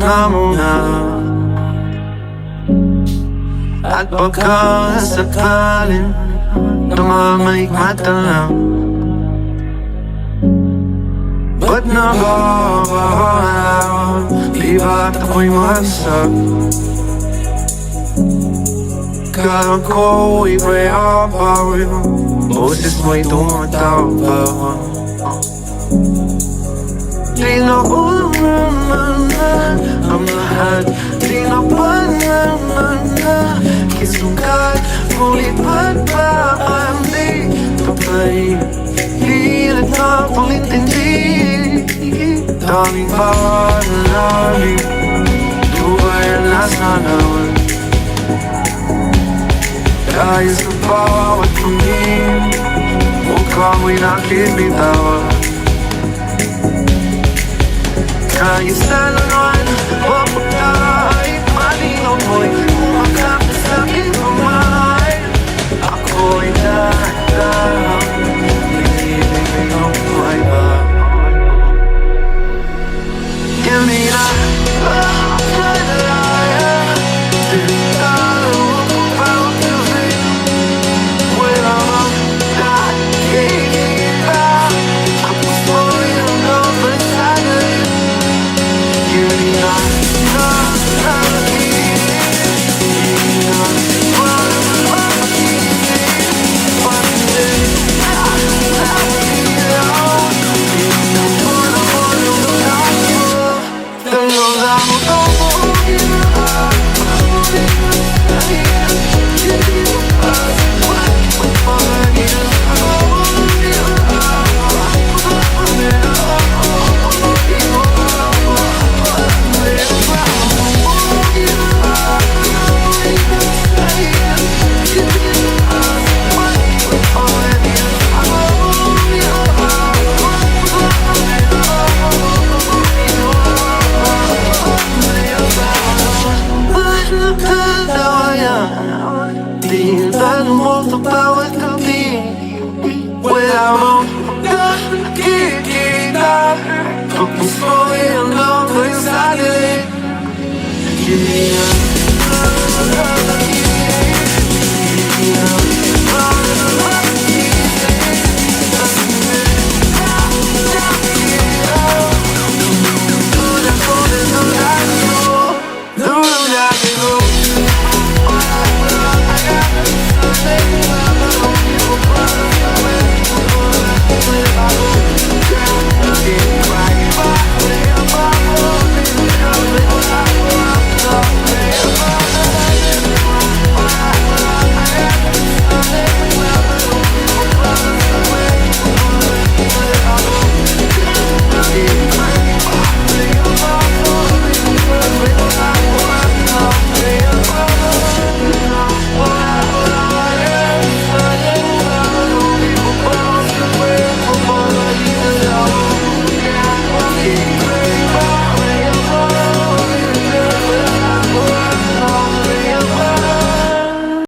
na muna. At baka sakaling tumamay mata lang, ba't nagbabahan? Di ba't ako'y mahasag? Kala ko iba'y abawin, boses mo'y tumatawag. Di na naman ang lahat, di na pa naman na kisukat, ngunit ba't ba ang di tapay? Hilit na pangintindi, daming bawat lalim, tubayan na sanawan. Dahil sa bawat tumingin, mukha mo'y nakibitawan. Kaya sa lanuan, mapagkay, malinaw mo'y umakap sa aking kamay. Ako'y dahan-dahan, nililibig ang buhay ba? Give me that love, Tintan mo sa bawat gabi, wala mong nakikita. Ang puso ay hanggang ko'y sarili. Hindi na